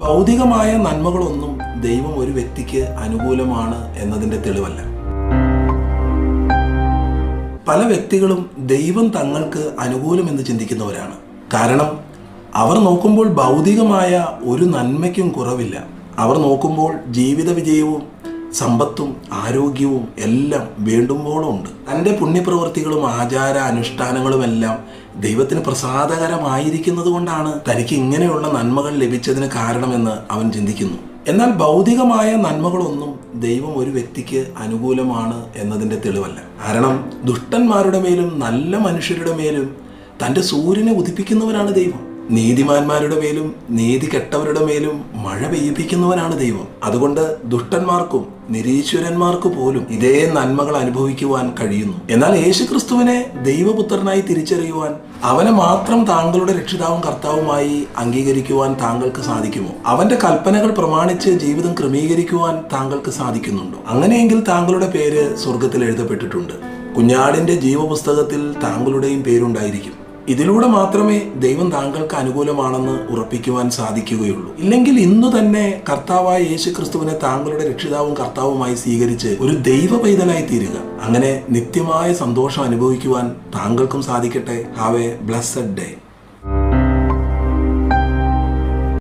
ഭൗതികമായ നന്മകളൊന്നും ദൈവം ഒരു വ്യക്തിക്ക് അനുകൂലമാണ് എന്നതിൻ്റെ തെളിവല്ല. പല വ്യക്തികളും ദൈവം തങ്ങൾക്ക് അനുകൂലമെന്ന് ചിന്തിക്കുന്നവരാണ്. കാരണം അവർ നോക്കുമ്പോൾ ഭൗതികമായ ഒരു നന്മയ്ക്കും കുറവില്ല. അവർ നോക്കുമ്പോൾ ജീവിത വിജയവും സമ്പത്തും ആരോഗ്യവും എല്ലാം വേണ്ടുമ്പോഴും ഉണ്ട്. തൻ്റെ പുണ്യപ്രവൃത്തികളും ആചാര അനുഷ്ഠാനങ്ങളുമെല്ലാം ദൈവത്തിന് പ്രസാദകരമായിരിക്കുന്നത് കൊണ്ടാണ് തനിക്ക് ഇങ്ങനെയുള്ള നന്മകൾ ലഭിച്ചതിന് കാരണമെന്ന് അവൻ ചിന്തിക്കുന്നു. എന്നാൽ ഭൗതികമായ നന്മകളൊന്നും ദൈവം ഒരു വ്യക്തിക്ക് അനുകൂലമാണ് എന്നതിൻ്റെ തെളിവല്ല. കാരണം ദുഷ്ടന്മാരുടെ മേലും നല്ല മനുഷ്യരുടെ മേലും തൻ്റെ സൂര്യനെ ഉദിപ്പിക്കുന്നവനാണ് ദൈവം. നീതിമാന്മാരുടെ മേലും നീതി കെട്ടവരുടെ മേലും മഴ പെയ്യിപ്പിക്കുന്നവനാണ് ദൈവം. അതുകൊണ്ട് ദുഷ്ടന്മാർക്കും നിരീശ്വരന്മാർക്ക് പോലും ഇതേ നന്മകൾ അനുഭവിക്കുവാൻ കഴിയുന്നു. എന്നാൽ യേശുക്രിസ്തുവിനെ ദൈവപുത്രനായി തിരിച്ചറിയുവാൻ, അവനെ മാത്രം താങ്കളുടെ രക്ഷിതാവും കർത്താവുമായി അംഗീകരിക്കുവാൻ താങ്കൾക്ക് സാധിക്കുമോ? അവന്റെ കൽപ്പനകൾ പ്രമാണിച്ച് ജീവിതം ക്രമീകരിക്കുവാൻ താങ്കൾക്ക് സാധിക്കുന്നുണ്ടോ? അങ്ങനെയെങ്കിൽ താങ്കളുടെ പേര് സ്വർഗത്തിൽ എഴുതപ്പെട്ടിട്ടുണ്ട്. കുഞ്ഞാടിന്റെ ജീവപുസ്തകത്തിൽ താങ്കളുടെയും പേരുണ്ടായിരിക്കും. ഇതിലൂടെ മാത്രമേ ദൈവം താങ്കൾക്ക് അനുകൂലമാണെന്ന് ഉറപ്പിക്കുവാൻ സാധിക്കുകയുള്ളൂ. ഇല്ലെങ്കിൽ ഇന്നു തന്നെ കർത്താവായ യേശുക്രിസ്തുവിനെ താങ്കളുടെ രക്ഷിതാവും കർത്താവുമായി സ്വീകരിച്ച് ഒരു ദൈവ പൈതലായി തീരുക. അങ്ങനെ നിത്യമായ സന്തോഷം അനുഭവിക്കുവാൻ താങ്കൾക്കും സാധിക്കട്ടെ. Have A blessed day.